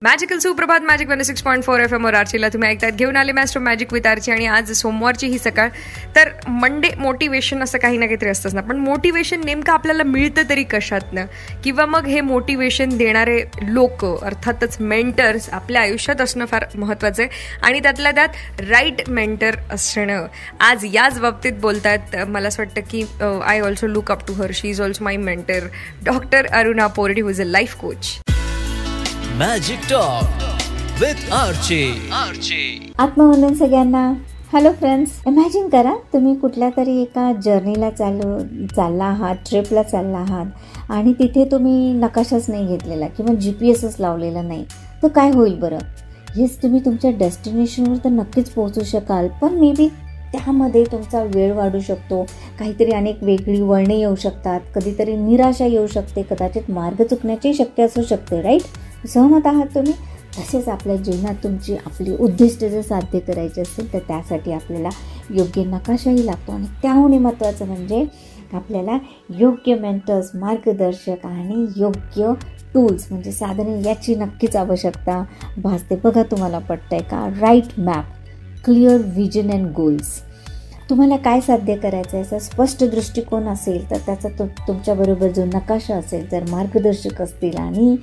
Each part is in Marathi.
मॅजिकल सुप्रभात मॅजिक 106.4 FM वर आरचीला तुम्ही ऐकतात. घेऊन आले मॅस्टर मॅजिक विथ आरची. आणि आज सोमवारची ही सकाळ. तर मंडे मोटिवेशन असं काही ना काहीतरी असतंच ना, पण मोटिवेशन नेमकं आपल्याला मिळतं तरी कशातनं, किंवा मग हे मोटिवेशन देणारे लोक अर्थातच मेंटर्स आपल्या आयुष्यात असणं फार महत्त्वाचं आहे. आणि त्यातल्या त्यात राईट मेंटर असणं. आज याच बाबतीत बोलतात. मला असं वाटतं की I also look up to her. She is also my mentor, doctor Aruna Pordi, who is a life coach. Magic talk with RJ. आत्मवंदन सगळ्यांना. हॅलो फ्रेंड्स, इमॅजिन करा तुम्ही कुठल्या तरी एका जर्नीला चालला आहात, ट्रिपला चालला आहात आणि तिथे तुम्ही नकाशाच नाही घेतलेला किंवा GPS लावलेला नाही, तर काय होईल बरं? हेच तुम्ही तुमच्या डेस्टिनेशनवर तर नक्कीच पोहोचू शकाल, पण मे बी त्यामध्ये तुमचा वेळ वाढू शकतो. काहीतरी अनेक वेगळी वळणे येऊ शकतात, कधीतरी निराशा येऊ शकते, कदाचित मार्ग चुकण्याची शक्य असू शकते. राईट? सहमत आहात तुम्ही? तसेच आपल्या जीवनात आपली उद्दिष्ट जर साध्य करायची असेल तर त्यासाठी आपल्याला योग्य नकाशाही लागतो. आणि त्याहून महत्त्वाचं म्हणजे आपल्याला योग्य मेंटर्स, मार्गदर्शक आणि योग्य टूल्स म्हणजे साधने याची नक्कीच आवश्यकता भासते. बघा, तुम्हाला पटतंय का? Right map, clear vision and goals. तुम्हाला काय साध्य करायचं आहे याचा स्पष्ट दृष्टिकोन असेल तर त्याचा तुमच्याबरोबर जो नकाशा असेल, जर मार्गदर्शक असतील आणि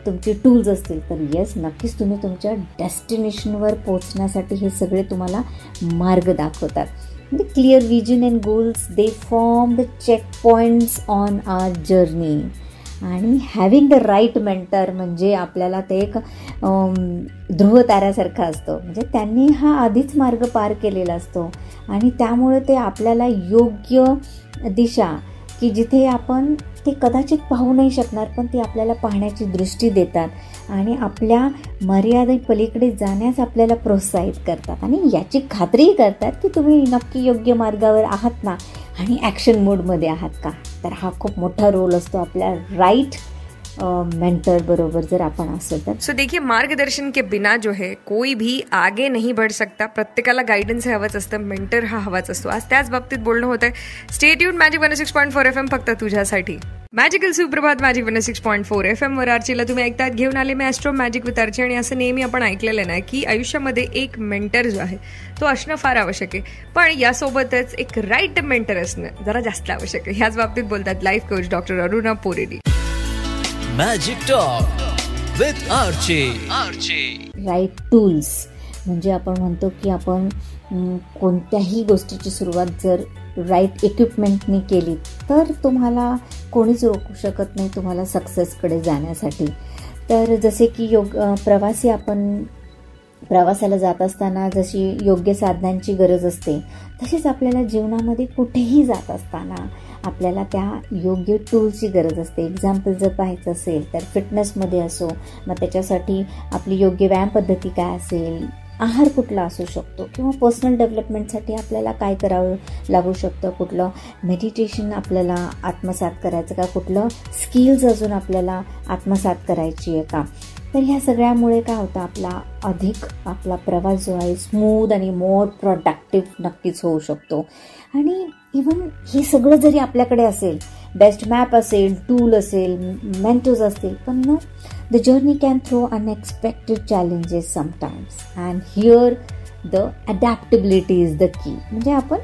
तुमचे टूल्स असतील तर येस, नक्कीच तुम्ही तुमच्या डेस्टिनेशनवर पोहोचण्यासाठी हे सगळे तुम्हाला मार्ग दाखवतात. म्हणजे clear vision and goals they form the checkpoints on our journey. आणि हॅव्हिंग द राईट मेंटर म्हणजे आपल्याला ते एक ध्रुवताऱ्यासारखं असतं. म्हणजे त्यांनी हा आधीच मार्ग पार केलेला असतो आणि त्यामुळे ते आपल्याला योग्य दिशा, की जिथे आपण ते कदाचित पाहू नाही शकणार, पण ते आपल्याला पाहण्याची दृष्टी देतात आणि आपल्या मर्यादे पलीकडे जाण्यास आपल्याला प्रोत्साहित करतात आणि याची खात्रीही करतात की तुम्ही नक्की योग्य मार्गावर आहात ना आणि ॲक्शन मोडमध्ये आहात का. तर हा खूप मोठा रोल असतो आपल्या राईट मेंटर बरोबर जर आपण असेल तर. सो देखिए, मार्गदर्शन के बिना जो है कोई भी आगे नहीं बढ़ सकता. प्रत्येकाला गायडन्स हे हवंच असतं, मेंटर हा हवाच असतो. आज त्याच बाबतीत बोलणं होत आहे. स्टे ट्यून्ड मॅजिक 106.4 FM फक्त तुझ्यासाठी. मॅजिकल सुप्रभात मॅजिक 106.4 FM वर आरचीला तुम्ही ऐकतात. घेऊन आले मी ॲस्ट्रो मॅजिक विथ आरची. आणि असं नेहमी आपण ऐकलेलं ना की आयुष्यामध्ये एक मेंटर जो आहे तो असणं फार आवश्यक आहे, पण यासोबतच एक राईट मेंटर असणं जरा जास्त आवश्यक आहे. ह्याच बाबतीत बोलतात life coach doctor Aruna Pordi. Magic talk with RJ. Right tools म्हणजे आपण म्हणतो की आपण कोणत्याही गोष्टीची सुरुवात जर राईट इक्विपमेंटनी केली तर तुम्हाला कोणीच रोखू शकत नाही तुम्हाला सक्सेसकडे जाण्यासाठी. तर जसे की आपण प्रवासाला जात असताना जशी योग्य साधनांची गरज असते, तशीच आपल्याला जीवनामध्ये कुठेही जात असताना आपल्याला त्या योग्य टूल्सची गरज असते. एक्झाम्पल जर पाहायचं असेल तर फिटनेसमध्ये असो, मग त्याच्यासाठी आपली योग्य व्यायाम पद्धती काय असेल, आहार कुठला असू शकतो, किंवा पर्सनल डेव्हलपमेंटसाठी आपल्याला काय करावं लागू शकतं, कुठलं मेडिटेशन आपल्याला आत्मसात करायचं का, कुठलं स्किल्स अजून आपल्याला आत्मसात करायची आहे का. तर ह्या सगळ्यामुळे काय होतं, आपला प्रवास जो आहे स्मूथ आणि मोर प्रोडक्टिव्ह नक्कीच होऊ शकतो. आणि इव्हन हे सगळं जरी आपल्याकडे असेल, बेस्ट मॅप असेल, टूल असेल, मेंटर्स असतील, पण ना the journey can throw unexpected challenges sometimes and here the adaptability is the key. म्हणजे आपण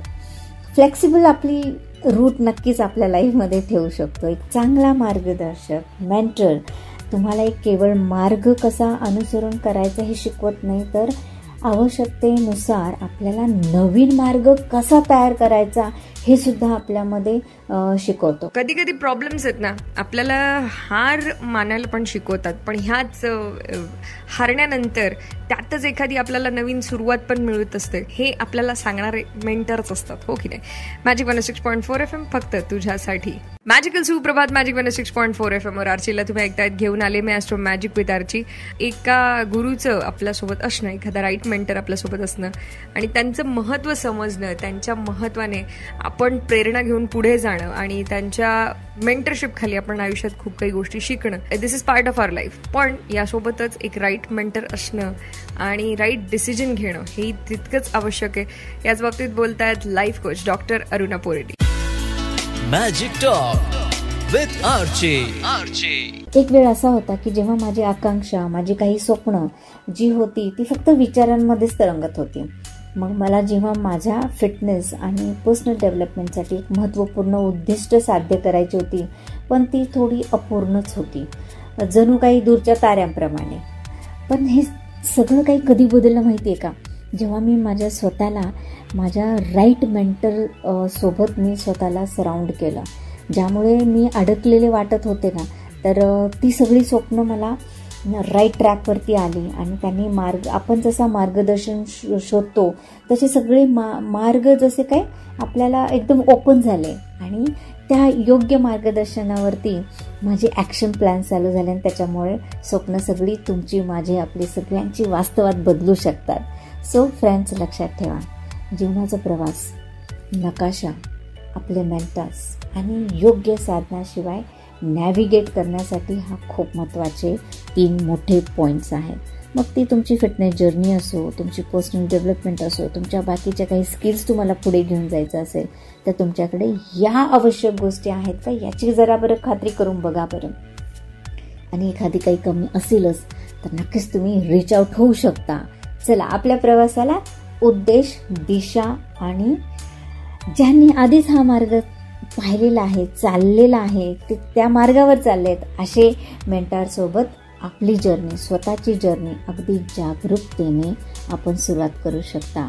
फ्लेक्सिबल आपली रूट नक्कीच आपल्या लाईफमध्ये ठेवू शकतो. एक चांगला मार्गदर्शक मेंटर तुम्हाला एक केवळ मार्ग कसा अनुसरण करायचा हे शिकवत नाही, तर आवश्यकतेनुसार आपल्याला नवीन मार्ग कसा तयार करायचा हे सुद्धा आपल्यामध्ये शिकवतो. कधी कधी प्रॉब्लेम्स आहेत ना, आपल्याला हार मानायला पण शिकवतात, पण ह्याच हारण्यानंतर त्यातच एखादी आपल्याला नवीन सुरुवात पण मिळत असते. हे आपल्याला सांगणारे मेंटर्स असतात, हो की नाही. मॅजिक 106.4 FM फक्त तुझ्यासाठी. मॅजिकल सुप्रभात मॅजिक 106.4 FM वर आरचीला तुम्ही ऐकतायत. घेऊन आले मी ॲस्ट्रो मॅजिक विथ आरची. एका गुरुचं आपल्यासोबत असणं, एखादा राईट मेंटर आपल्यासोबत असणं आणि त्यांचं महत्त्व समजणं, त्यांच्या महत्त्वाने आपण प्रेरणा घेऊन पुढे जाणं आणि त्यांच्या मेंटरशिप खाली आपण आयुष्यात खूप काही गोष्टी शिकणं, this is part of our life. पण यासोबतच एक राईट मेंटर असणं आणि राईट डिसिजन घेणं हे तितकंच आवश्यक आहे. याच बाबतीत बोलतायत life coach doctor Aruna Pordi. Magic talk with RJ. एक वेळ असा होता की जेव्हा माझी आकांक्षा, माझी काही स्वप्न जी होती ती फक्त विचारांमध्येच तरंगत होती. मग मला जेव्हा माझ्या फिटनेस आणि पर्सनल डेव्हलपमेंटसाठी एक महत्त्वपूर्ण उद्दिष्ट साध्य करायची होती, पण ती थोडी अपूर्णच होती, जणू काही दूरच्या ताऱ्यांप्रमाणे. पण हे सगळं काही कधी बदललं माहिती आहे का? जेव्हा मी माझ्या स्वतःला माझ्या राईट मेंटर सोबत मी स्वतःला सराउंड केलं, ज्यामुळे मी अडकलेले वाटत होते ना, तर ती सगळी स्वप्न मला राईट ट्रॅकवरती आली आणि त्यांनी आपण जसा मार्गदर्शन शोधतो तसे सगळे मार्ग जसे काय आपल्याला एकदम ओपन झाले आणि त्या योग्य मार्गदर्शनावरती माझे ॲक्शन प्लॅन चालू झाले आणि त्याच्यामुळे स्वप्न सगळी तुमची, माझी, आपली सगळ्यांची वास्तवात बदलू शकतात. सो फ्रेंड्स, लक्षात ठेवा, जीवनाचा प्रवास, नकाशा, आपले मेंटर्स आणि योग्य साधनाशिवाय नॅव्हिगेट करण्यासाठी हा खूप महत्त्वाचे 3 मोठे पॉईंट्स आहेत. मग ती तुमची फिटनेस जर्नी असो, तुमची पर्सनल डेव्हलपमेंट असो, तुमच्या बाकीच्या काही स्किल्स तुम्हाला पुढे घेऊन जायचं असेल तर तुमच्याकडे या आवश्यक गोष्टी आहेत का याची जरा बरं खात्री करून बघा बरं. आणि एखादी काही कमी असेलच तर नक्कीच तुम्ही रीच आउट होऊ शकता. चला, आपल्या प्रवासाला उद्देश, दिशा आणि ज्यांनी आधीच हा मार्ग पाहिलेला आहे, चाललेला आहे, ते त्या मार्गावर चालले आहेत, असे मेंटरसोबत आपली जर्नी, स्वतःची जर्नी अगदी जागरूकतेने आपण सुरुवात करू शकता.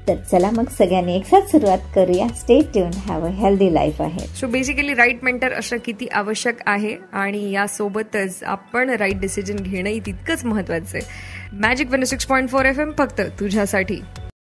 तर चला मग सगळ्यांनी एकसाथ सुरुवात करूया. Stay tuned, have a healthy life आहे. सो बेसिकली राईट मेंटर असणं किती आवश्यक आहे आणि यासोबतच आपण राईट डिसिजन घेणंही तितकंच महत्त्वाचं आहे. मॅजिक 106.4 FM फक्त तुझ्यासाठी.